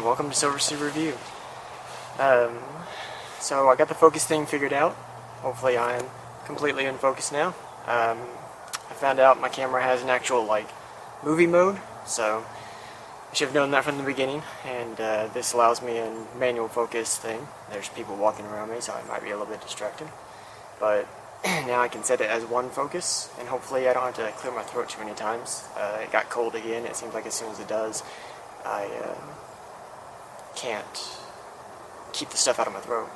welcome to SilverC Review. So I got the focus thing figured out. Hopefully I am completely in focus now. I found out my camera has an actual movie mode, so I should have known that from the beginning, and this allows me a manual focus thing. There's people walking around me, so I might be a little bit distracted. But now I can set it as one focus, and hopefully I don't have to clear my throat too many times. It got cold again. It seems like as soon as it does, I can't keep the stuff out of my throat.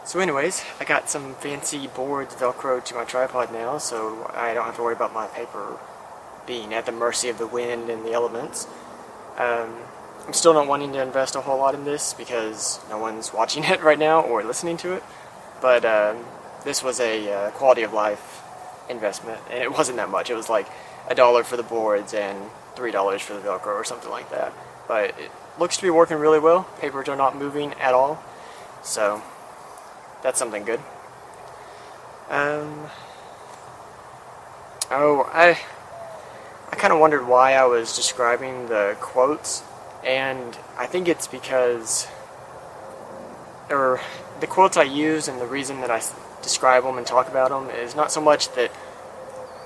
So anyways, I got some fancy boards velcroed to my tripod now, so I don't have to worry about my paper being at the mercy of the wind and the elements. I'm still not wanting to invest a whole lot in this because no one's watching it right now or listening to it, but this was a quality of life investment, and it wasn't that much. It was like $1 for the boards and $3 for the Velcro or something like that. But it looks to be working really well. Papers are not moving at all, so that's something good. I kind of wondered why I was describing the quotes, and I think it's because, or the quotes I use and the reason that I describe them and talk about them is not so much that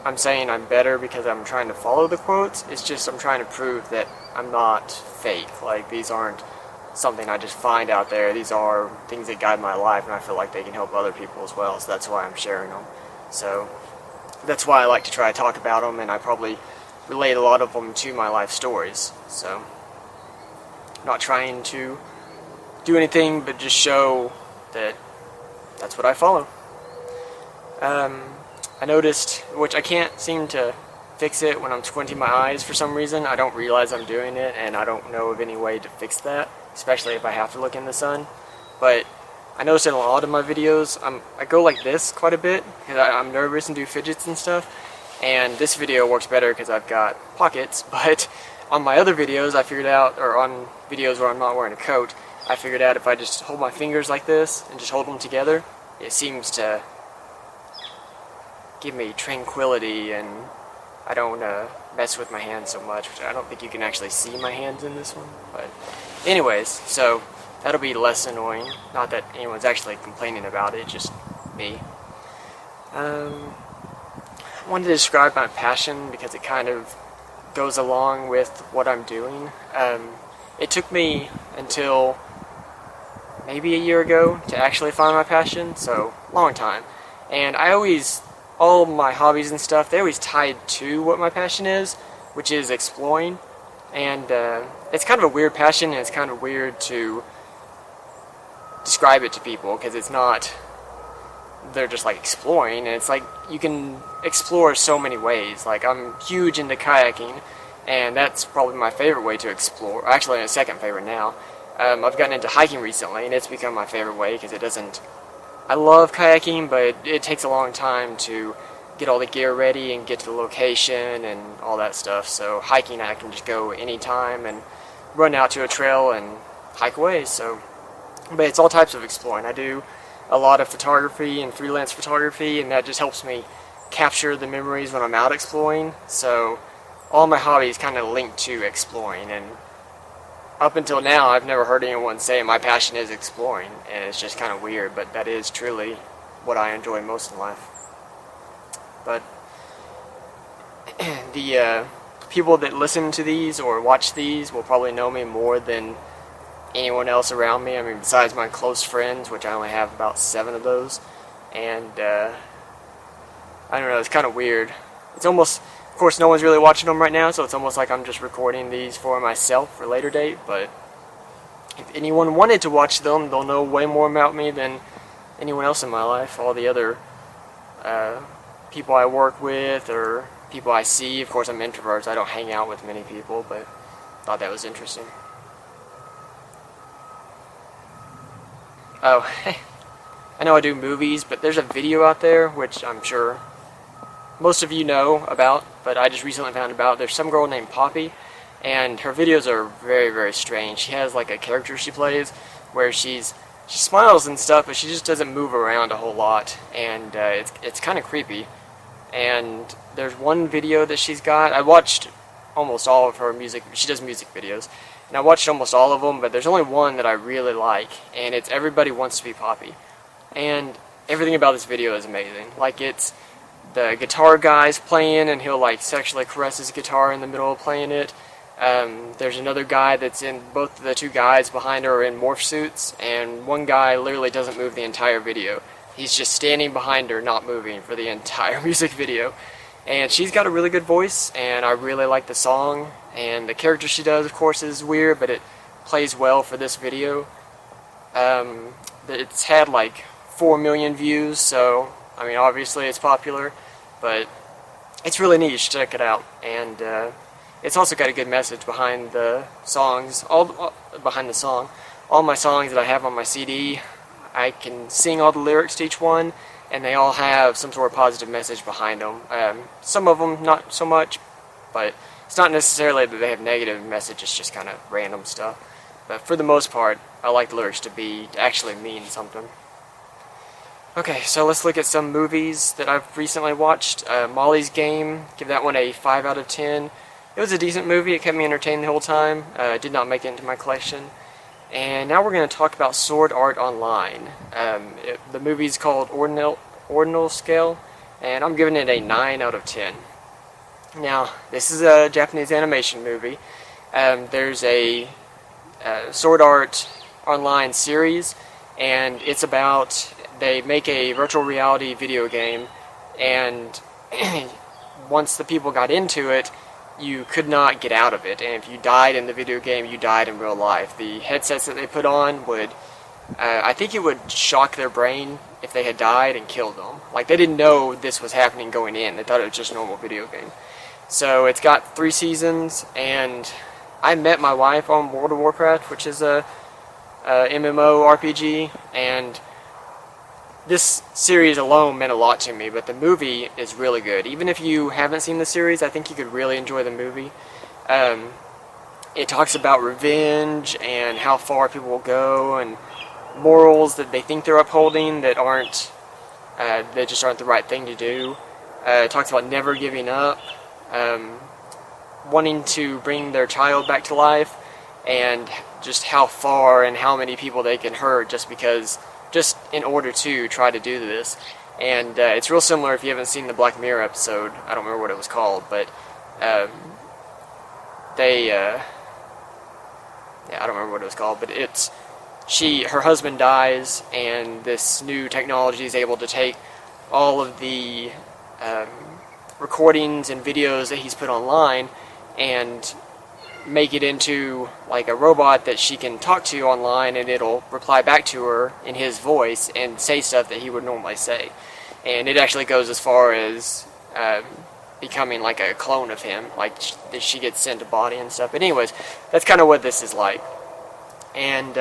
I'm saying I'm better because I'm trying to follow the quotes. It's just I'm trying to prove that I'm not fake. Like, these aren't something I just find out there. These are things that guide my life, and I feel like they can help other people as well, so that's why I'm sharing them. So that's why I like to try to talk about them, and I probably relate a lot of them to my life stories. So I'm not trying to do anything but just show that that's what I follow. I noticed, which I can't seem to fix it when I'm squinting my eyes for some reason. I don't realize I'm doing it, and I don't know of any way to fix that, especially if I have to look in the sun. But I noticed in a lot of my videos, I go like this quite a bit because I'm nervous and do fidgets and stuff. And this video works better because I've got pockets, but on my other videos I figured out, or on videos where I'm not wearing a coat, I figured out if I just hold my fingers like this and just hold them together, it seems to give me tranquility, and I don't mess with my hands so much, which I don't think you can actually see my hands in this one. But anyways, so that'll be less annoying. Not that anyone's actually complaining about it, just me. I wanted to describe my passion because it kind of goes along with what I'm doing. It took me until maybe a year ago to actually find my passion, so long time. And all my hobbies and stuff, they always tied to what my passion is, which is exploring. And it's kind of a weird passion, and it's kind of weird to describe it to people because it's not, they're just like exploring, and it's like you can explore so many ways. Like, I'm huge into kayaking, and that's probably my favorite way to explore. Actually, my second favorite now. I've gotten into hiking recently, and it's become my favorite way because it doesn't, I love kayaking, but it takes a long time to get all the gear ready and get to the location and all that stuff. So hiking, I can just go anytime and run out to a trail and hike away. So, but it's all types of exploring. I do a lot of photography and freelance photography, and that just helps me capture the memories when I'm out exploring. So all my hobbies kind of link to exploring, and up until now I've never heard anyone say my passion is exploring, and it's just kind of weird, but that is truly what I enjoy most in life. But the people that listen to these or watch these will probably know me more than anyone else around me. I mean, besides my close friends, which I only have about 7 of those. And I don't know, it's kind of weird. It's almost, of course no one's really watching them right now, so it's almost like I'm just recording these for myself for a later date. But if anyone wanted to watch them, they'll know way more about me than anyone else in my life. All the other people I work with or people I see. Of course, I'm an introvert, so I don't hang out with many people, but thought that was interesting. Oh, I know I do movies, but there's a video out there, which I'm sure most of you know about, but I just recently found about. There's some girl named Poppy, and her videos are very, very strange. She has like a character she plays where she smiles and stuff, but she just doesn't move around a whole lot, and it's kind of creepy. And there's one video that she's got, I watched almost all of her music, she does music videos, and I watched almost all of them, but there's only one that I really like, and it's Everybody Wants to Be Poppy. And everything about this video is amazing. Like, it's the guitar guy's playing, and he'll like sexually caress his guitar in the middle of playing it. There's another guy that's in, both of the two guys behind her are in morph suits, and one guy literally doesn't move the entire video. He's just standing behind her, not moving for the entire music video. And she's got a really good voice, and I really like the song, and the character she does, of course, is weird, but it plays well for this video. It's had like 4 million views, so, I mean, obviously it's popular, but it's really neat. You should check it out. And it's also got a good message behind the songs, behind the song. All my songs that I have on my CD, I can sing all the lyrics to each one, and they all have some sort of positive message behind them. Some of them not so much, but it's not necessarily that they have negative message, it's just kind of random stuff. But for the most part, I like the lyrics to actually mean something. Okay, so let's look at some movies that I've recently watched. Molly's Game, give that one a 5 out of 10. It was a decent movie, it kept me entertained the whole time. Did not make it into my collection. And now we're going to talk about Sword Art Online. The movie's called Ordinal Scale, and I'm giving it a 9 out of 10. Now, this is a Japanese animation movie. There's a Sword Art Online series, and it's about, they make a virtual reality video game, and once the people got into it, you could not get out of it, and if you died in the video game, you died in real life. The headsets that they put on would, I think it would shock their brain if they had died and killed them. Like, they didn't know this was happening going in. They thought it was just a normal video game. So it's got 3 seasons, and I met my wife on World of Warcraft, which is a MMO RPG, and this series alone meant a lot to me, but the movie is really good. Even if you haven't seen the series, I think you could really enjoy the movie. It talks about revenge and how far people will go, and morals that they think they're upholding that just aren't the right thing to do. It talks about never giving up, wanting to bring their child back to life, and just how far and how many people they can hurt just in order to try to do this. And it's real similar if you haven't seen the Black Mirror episode. I don't remember what it was called, but I don't remember what it was called, but her husband dies, and this new technology is able to take all of the recordings and videos that he's put online and make it into like a robot that she can talk to online, and it'll reply back to her in his voice and say stuff that he would normally say. And it actually goes as far as becoming like a clone of him, like she gets sent a body and stuff. But anyways, that's kind of what this is like. And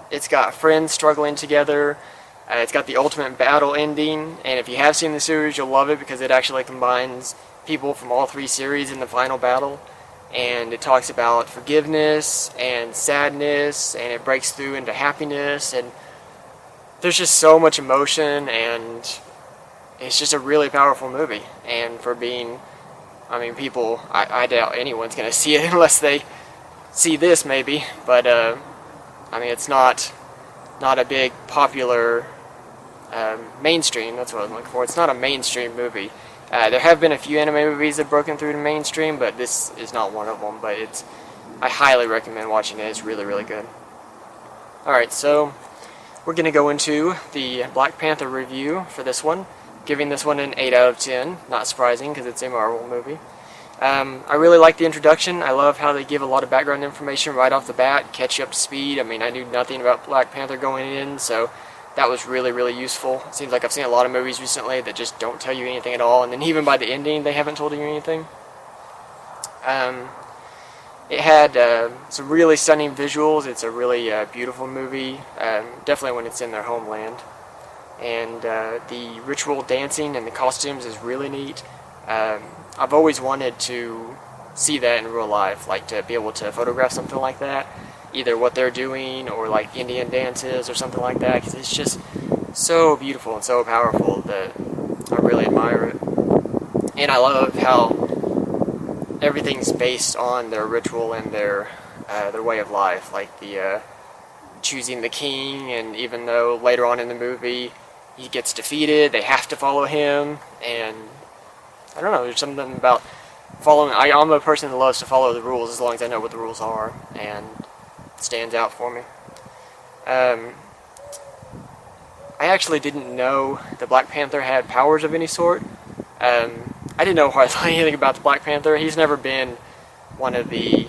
it's got friends struggling together. It's got the ultimate battle ending, and if you have seen the series, you'll love it because it actually combines people from all 3 series in the final battle. And it talks about forgiveness and sadness, and it breaks through into happiness, and there's just so much emotion, and it's just a really powerful movie. And for being, I mean, people, I doubt anyone's going to see it unless they see this maybe, but I mean, it's not a big popular mainstream, that's what I was looking for. It's not a mainstream movie. There have been a few anime movies that have broken through the mainstream, but this is not one of them. But I highly recommend watching it. It's really, really good. Alright, so we're going to go into the Black Panther review for this one, giving this one an 8 out of 10. Not surprising, because it's a Marvel movie. I really like the introduction. I love how they give a lot of background information right off the bat, catch you up to speed. I mean, I knew nothing about Black Panther going in, so that was really, really useful. It seems like I've seen a lot of movies recently that just don't tell you anything at all, and then even by the ending, they haven't told you anything. It had some really stunning visuals. It's a really beautiful movie, definitely when it's in their homeland. And the ritual dancing and the costumes is really neat. I've always wanted to see that in real life, like to be able to photograph something like that. Either what they're doing or like Indian dances or something like that, because it's just so beautiful and so powerful that I really admire it. And I love how everything's based on their ritual and their their way of life, like the choosing the king, and even though later on in the movie he gets defeated, they have to follow him, and I don't know, there's something about following. I'm a person that loves to follow the rules as long as I know what the rules are, and it stands out for me. I actually didn't know the Black Panther had powers of any sort. I didn't know hardly anything about the Black Panther. He's never been one of the...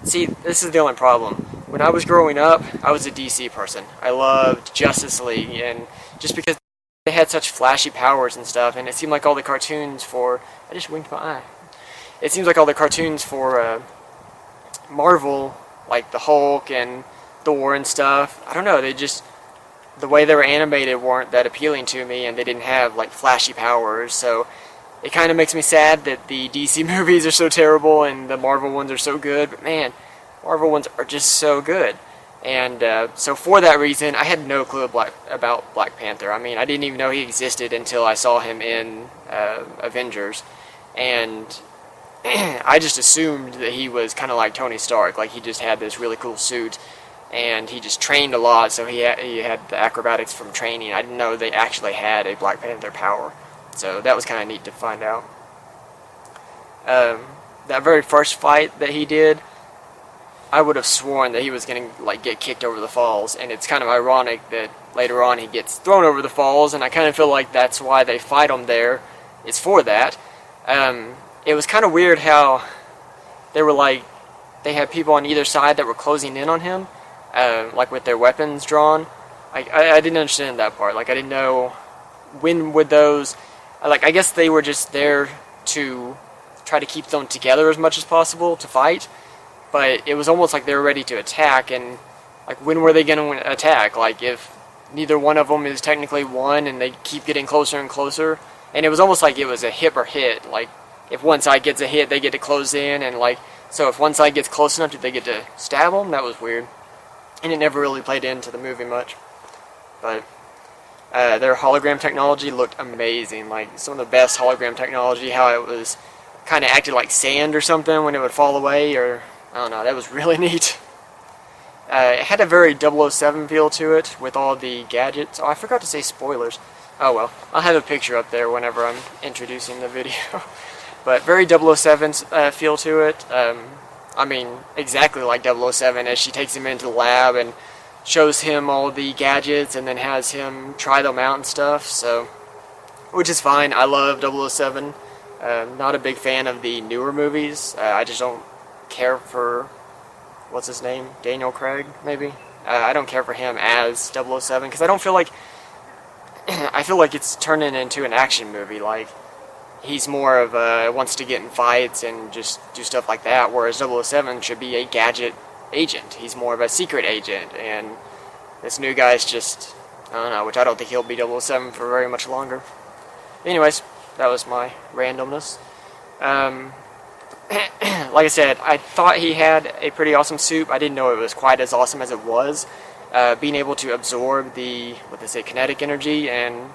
See, this is the only problem. When I was growing up, I was a DC person. I loved Justice League, and just because they had such flashy powers and stuff, and it seemed like all the cartoons for... I just winked my eye. It seems like all the cartoons for Marvel, like the Hulk and Thor and stuff, I don't know, they just... the way they were animated weren't that appealing to me, and they didn't have like flashy powers, so it kind of makes me sad that the DC movies are so terrible and the Marvel ones are so good, but man, Marvel ones are just so good. And so for that reason, I had no clue about Black Panther. I mean, I didn't even know he existed until I saw him in Avengers, and I just assumed that he was kind of like Tony Stark, like he just had this really cool suit, and he just trained a lot, so he had the acrobatics from training. I didn't know they actually had a Black Panther power, so that was kind of neat to find out. That very first fight that he did, I would have sworn that he was going to like get kicked over the falls, and it's kind of ironic that later on he gets thrown over the falls, and I kind of feel like that's why they fight him there. It's for that. It was kind of weird how they were like, they had people on either side that were closing in on him, like with their weapons drawn. I didn't understand that part. Like, I didn't know when would those... Like, I guess they were just there to try to keep them together as much as possible to fight, but it was almost like they were ready to attack, and like, when were they going to attack? Like, if neither one of them is technically one and they keep getting closer and closer, and it was almost like it was a hit or hit. Like, if one side gets a hit, they get to close in, and like, so if one side gets close enough, do they get to stab them? That was weird. And it never really played into the movie much. But their hologram technology looked amazing. Like, some of the best hologram technology, how it was kind of acted like sand or something when it would fall away, or I don't know, that was really neat. It had a very 007 feel to it with all the gadgets. Oh, I forgot to say spoilers. Oh well, I'll have a picture up there whenever I'm introducing the video. But very 007 feel to it. I mean, exactly like 007, as she takes him into the lab and shows him all the gadgets and then has him try them out and stuff, so, which is fine. I love 007. Not a big fan of the newer movies. I just don't care for, what's his name? Daniel Craig, maybe? I don't care for him as 007, because I don't feel like, I feel like it's turning into an action movie. Like, he's more of wants to get in fights and just do stuff like that, whereas 007 should be a gadget agent. He's more of a secret agent, and this new guy's just, I don't know, which I don't think he'll be 007 for very much longer. Anyways, that was my randomness. Like I said, I thought he had a pretty awesome suit. I didn't know it was quite as awesome as it was. Being able to absorb the, what they say, kinetic energy and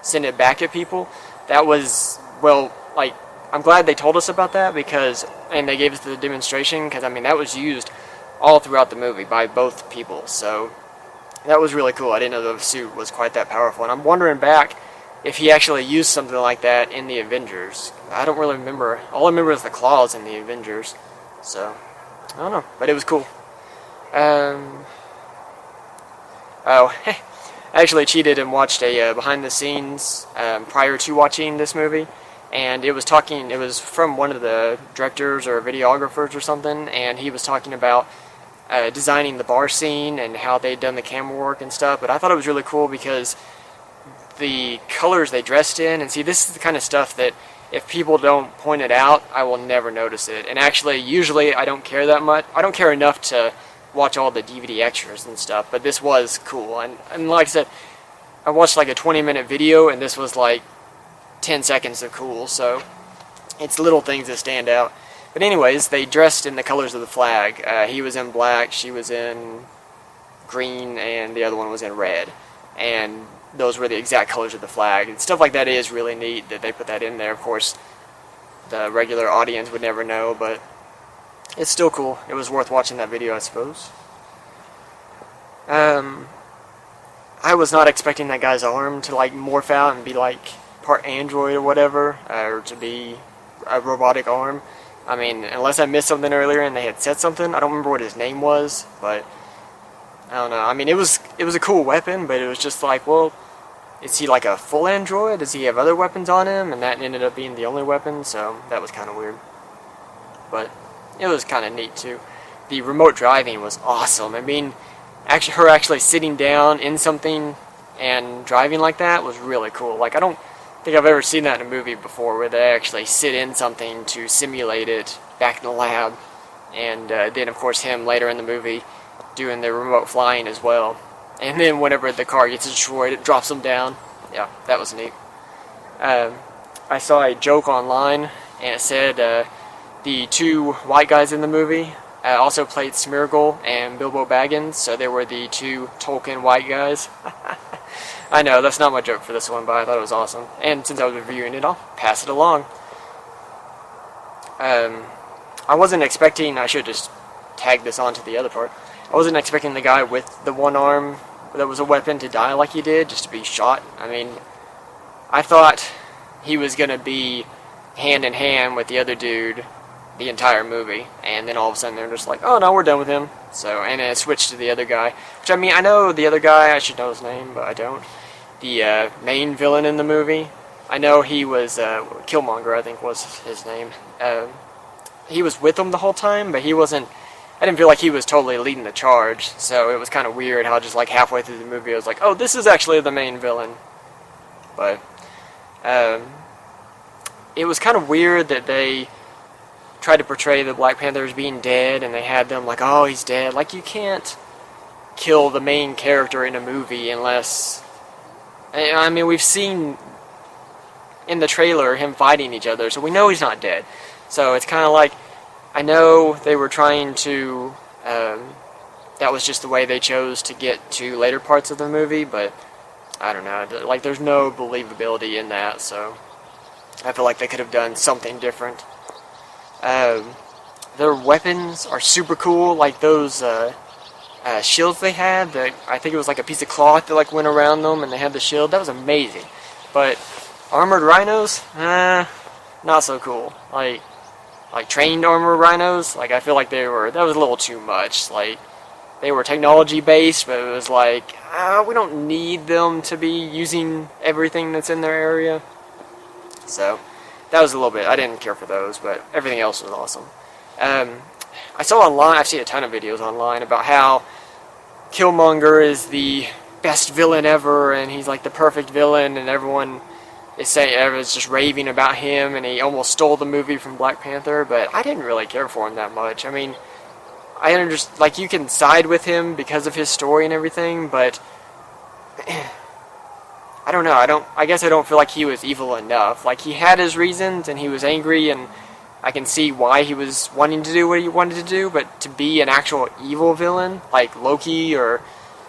send it back at people, that was, well, like, I'm glad they told us about that, because, and they gave us the demonstration, because, I mean, that was used all throughout the movie by both people, so that was really cool. I didn't know the suit was quite that powerful, and I'm wondering back if he actually used something like that in the Avengers. I don't really remember. All I remember is the claws in the Avengers, so I don't know, but it was cool. Oh, I actually cheated and watched a behind the scenes prior to watching this movie, and it was from one of the directors or videographers or something, and he was talking about designing the bar scene and how they'd done the camera work and stuff. But I thought it was really cool because the colors they dressed in, and see, this is the kind of stuff that if people don't point it out, I will never notice it. And actually, usually I don't care that much. I don't care enough to watch all the DVD extras and stuff, but this was cool. And like I said, I watched like a 20-minute video, and this was like 10 seconds of cool, so it's little things that stand out. But anyways, they dressed in the colors of the flag. He was in black, she was in green, and the other one was in red. And those were the exact colors of the flag. And stuff like that is really neat that they put that in there. Of course, the regular audience would never know, but it's still cool. It was worth watching that video, I suppose. I was not expecting that guy's arm to like morph out and be like part android or whatever, or to be a robotic arm. I mean, unless I missed something earlier and they had said something. I don't remember what his name was, but I don't know. I mean, it was a cool weapon, but it was just like, well, is he like a full android? Does he have other weapons on him? And that ended up being the only weapon, so that was kind of weird. But it was kind of neat too. The remote driving was awesome. I mean, her actually sitting down in something and driving like that was really cool. Like, I don't think I've ever seen that in a movie before, where they actually sit in something to simulate it back in the lab. And then, of course, him later in the movie doing the remote flying as well. And then whenever the car gets destroyed, it drops them down. Yeah, that was neat. I saw a joke online, and it said the two white guys in the movie also played Smeargle and Bilbo Baggins, so they were the two Tolkien white guys. I know, that's not my joke for this one, but I thought it was awesome. And since I was reviewing it, I'll pass it along. I wasn't expecting, I should just tag this onto the other part. I wasn't expecting the guy with the one arm that was a weapon to die like he did, just to be shot. I mean, I thought he was going to be hand in hand with the other dude the entire movie, and then all of a sudden they're just like, oh no, we're done with him. So, and then it switched to the other guy, which, I mean, I know the other guy, I should know his name, but I don't. The main villain in the movie, I know he was, Killmonger, I think was his name. He was with them the whole time, but he wasn't, I didn't feel like he was totally leading the charge, so it was kind of weird how just like halfway through the movie I was like, oh, this is actually the main villain. But, it was kind of weird that they tried to portray the Black Panther as being dead, and they had them like, oh, he's dead. Like, you can't kill the main character in a movie unless, I mean, we've seen in the trailer him fighting each other, so we know he's not dead. So it's kind of like, I know they were trying to, that was just the way they chose to get to later parts of the movie, but I don't know, like, there's no believability in that, so I feel like they could have done something different. Their weapons are super cool, like those shields they had, that I think it was like a piece of cloth that like went around them, and they had the shield. That was amazing. But armored rhinos, not so cool. Like trained armored rhinos, like I feel like that was a little too much. Like, they were technology based, but it was like, we don't need them to be using everything that's in their area. So that was a little bit, I didn't care for those, but everything else was awesome. I saw online, I've seen a ton of videos online about how Killmonger is the best villain ever, and he's like the perfect villain, and everyone is saying, everyone's just raving about him, and he almost stole the movie from Black Panther, but I didn't really care for him that much. I mean, I understand, like, you can side with him because of his story and everything, but I don't know, I guess I don't feel like he was evil enough. Like, he had his reasons, and he was angry, and I can see why he was wanting to do what he wanted to do, but to be an actual evil villain, like Loki or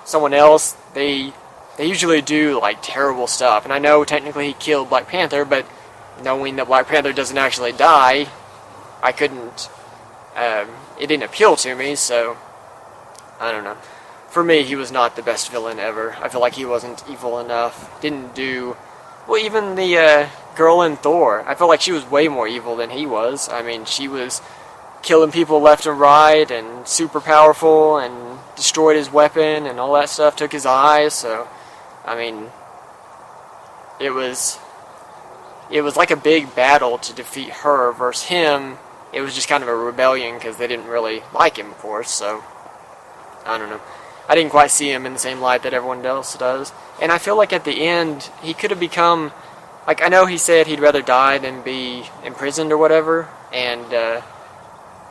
someone else, they usually do, like, terrible stuff. And I know technically he killed Black Panther, but knowing that Black Panther doesn't actually die, I couldn't, it didn't appeal to me, so I don't know. For me, he was not the best villain ever. I feel like he wasn't evil enough. Didn't do, well, even the girl in Thor, I felt like she was way more evil than he was. I mean, she was killing people left and right, and super powerful, and destroyed his weapon, and all that stuff, took his eyes, so, I mean, it was like a big battle to defeat her versus him. It was just kind of a rebellion, because they didn't really like him, of course, so, I don't know. I didn't quite see him in the same light that everyone else does. And I feel like at the end, he could have become, like, I know he said he'd rather die than be imprisoned or whatever, and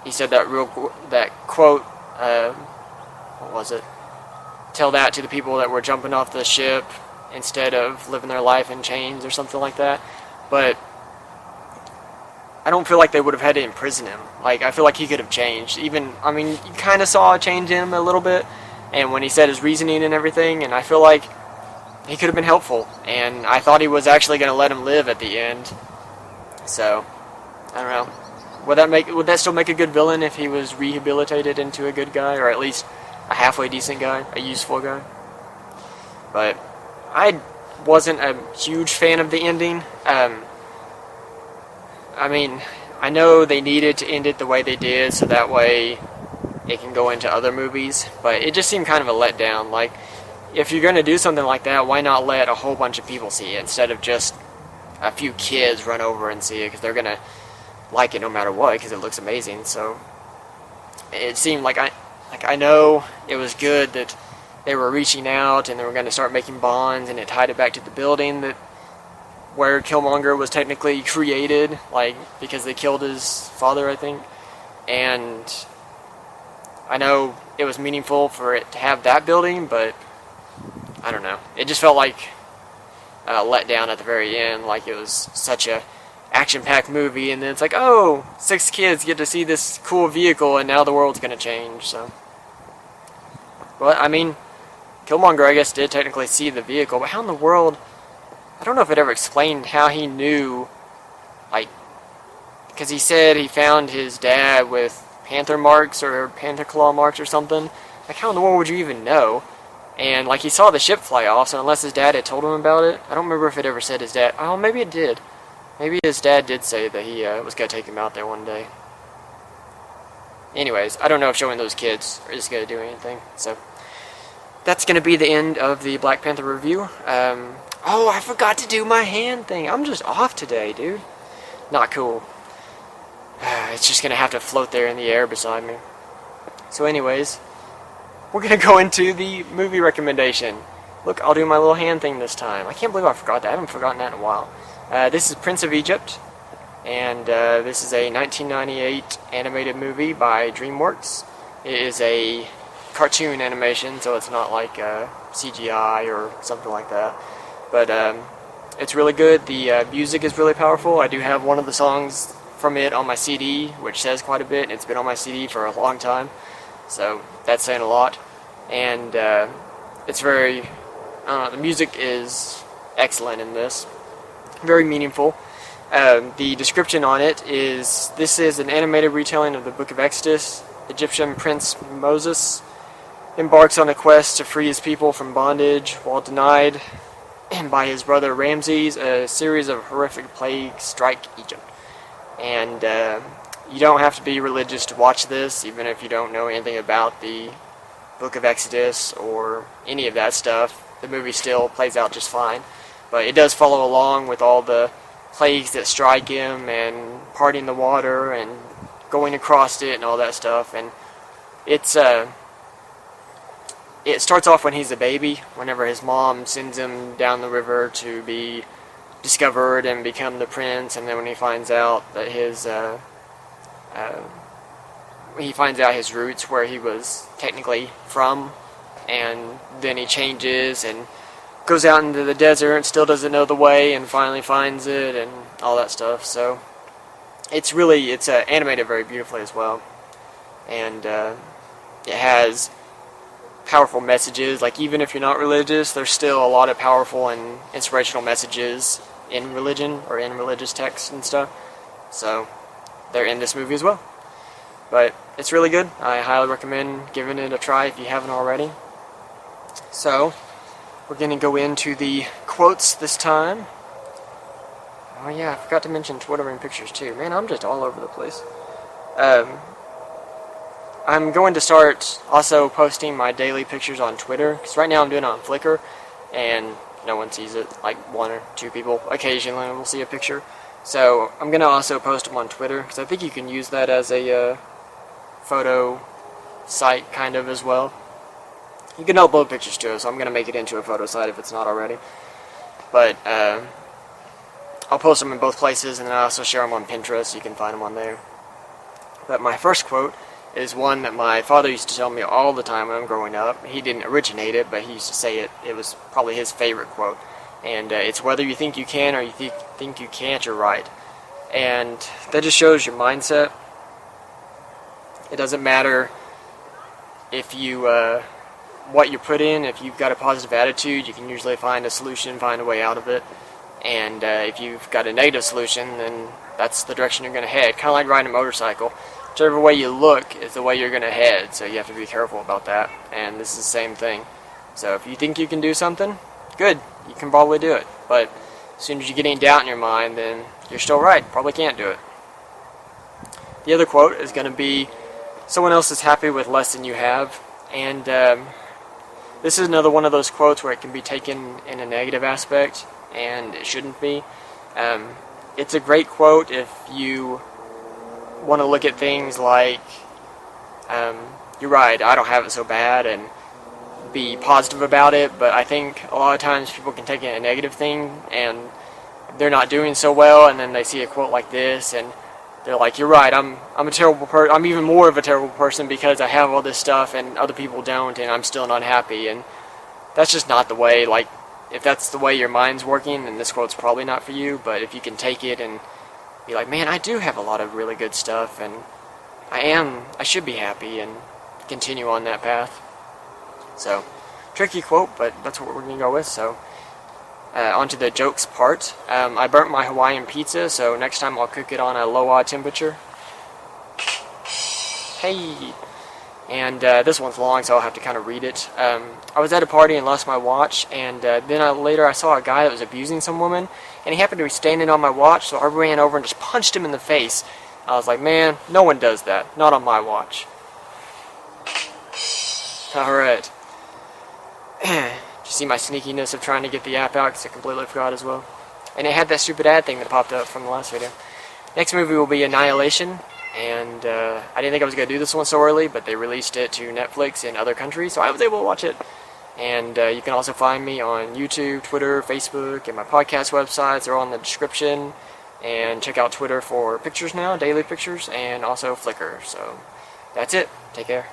he said that quote, what was it? Tell that to the people that were jumping off the ship instead of living their life in chains or something like that. But I don't feel like they would have had to imprison him. Like, I feel like he could have changed. Even, I mean, you kind of saw a change in him a little bit, and when he said his reasoning and everything, and I feel like he could have been helpful, and I thought he was actually going to let him live at the end. So, I don't know. would that still make a good villain if he was rehabilitated into a good guy, or at least a halfway decent guy, a useful guy? But I wasn't a huge fan of the ending. I mean, I know they needed to end it the way they did, so that way it can go into other movies, but it just seemed kind of a letdown. Like, if you're going to do something like that, why not let a whole bunch of people see it instead of just a few kids run over and see it, because they're going to like it no matter what, because it looks amazing. So it seemed like I know it was good that they were reaching out and they were going to start making bonds, and it tied it back to the building that where Killmonger was technically created, like, because they killed his father, I think. And I know it was meaningful for it to have that building, but I don't know. It just felt like a letdown at the very end, like it was such a action-packed movie, and then it's like, oh, 6 kids get to see this cool vehicle, and now the world's gonna change. So, but I mean, Killmonger, I guess, did technically see the vehicle, but how in the world? I don't know if it ever explained how he knew, like, because he said he found his dad with Panther marks or Panther claw marks or something. Like, how in the world would you even know? And, like, he saw the ship fly off, so unless his dad had told him about it, I don't remember if it ever said his dad. Oh, maybe it did. Maybe his dad did say that he was going to take him out there one day. Anyways, I don't know if showing those kids is going to do anything. So, that's going to be the end of the Black Panther review. Oh, I forgot to do my hand thing. I'm just off today, dude. Not cool. It's just going to have to float there in the air beside me. So anyways, we're going to go into the movie recommendation. Look, I'll do my little hand thing this time. I can't believe I forgot that. I haven't forgotten that in a while. This is Prince of Egypt, and this is a 1998 animated movie by DreamWorks. It is a cartoon animation, so it's not like CGI or something like that. But it's really good. The music is really powerful. I do have one of the songs from it on my CD, which says quite a bit, and it's been on my CD for a long time. So that's saying a lot. And it's very, the music is excellent in this. Very meaningful. The description on it is, this is an animated retelling of the Book of Exodus. Egyptian Prince Moses embarks on a quest to free his people from bondage. While denied by his brother Ramses, a series of horrific plagues strike Egypt. And you don't have to be religious to watch this, even if you don't know anything about the Book of Exodus or any of that stuff. The movie still plays out just fine. But it does follow along with all the plagues that strike him, and parting the water, and going across it, and all that stuff. And it's it starts off when he's a baby, whenever his mom sends him down the river to be discovered and become the prince, and then when he finds out that his roots, where he was technically from, and then he changes and goes out into the desert and still doesn't know the way, and finally finds it, and all that stuff. So it's animated very beautifully as well, and it has powerful messages. Like, even if you're not religious, there's still a lot of powerful and inspirational messages in religion or in religious texts and stuff. So they're in this movie as well. But it's really good. I highly recommend giving it a try if you haven't already. So we're going to go into the quotes this time. Oh yeah, I forgot to mention Twitter and pictures too. Man, I'm just all over the place. I'm going to start also posting my daily pictures on Twitter, because right now I'm doing it on Flickr, and no one sees it. Like 1 or 2 people occasionally will see a picture. So I'm going to also post them on Twitter, because I think you can use that as a photo site kind of as well. You can upload pictures to it, so I'm going to make it into a photo site if it's not already. But I'll post them in both places, and then I also share them on Pinterest, so you can find them on there. But my first quote is one that my father used to tell me all the time when I'm growing up. He didn't originate it, but he used to say it. It was probably his favorite quote. And it's, whether you think you can or you think you can't, you're right. And that just shows your mindset. It doesn't matter if you what you put in. If you've got a positive attitude, you can usually find a solution, find a way out of it. And if you've got a negative solution, then that's the direction you're going to head. Kind of like riding a motorcycle. Whichever way you look is the way you're going to head, so you have to be careful about that. And this is the same thing. So if you think you can do something, good, you can probably do it. But as soon as you get any doubt in your mind, then you're still right, probably can't do it. The other quote is going to be, someone else is happy with less than you have. And this is another one of those quotes where it can be taken in a negative aspect, and it shouldn't be. It's a great quote if you want to look at things like, you're right, I don't have it so bad, and be positive about it. But I think a lot of times people can take it a negative thing, and they're not doing so well, and then they see a quote like this, and they're like, you're right, I'm a terrible person, I'm even more of a terrible person because I have all this stuff and other people don't, and I'm still not happy. And that's just not the way. Like, if that's the way your mind's working, then this quote's probably not for you. But if you can take it and be like, man, I do have a lot of really good stuff, and I should be happy, and continue on that path. So, tricky quote, but that's what we're going to go with. So, onto the jokes part. I burnt my Hawaiian pizza, so next time I'll cook it on a low low Hey! And this one's long, so I'll have to kind of read it. I was at a party and lost my watch, and then later I saw a guy that was abusing some woman, and he happened to be standing on my watch, so I ran over and just punched him in the face. I was like, man, no one does that. Not on my watch. Alright. Did you see my sneakiness of trying to get the app out, because I completely forgot as well. And it had that stupid ad thing that popped up from the last video. Next movie will be Annihilation. And I didn't think I was going to do this one so early, but they released it to Netflix in other countries, so I was able to watch it. And you can also find me on YouTube, Twitter, Facebook, and my podcast websites are all in the description. And check out Twitter for pictures now, daily pictures, and also Flickr. So that's it. Take care.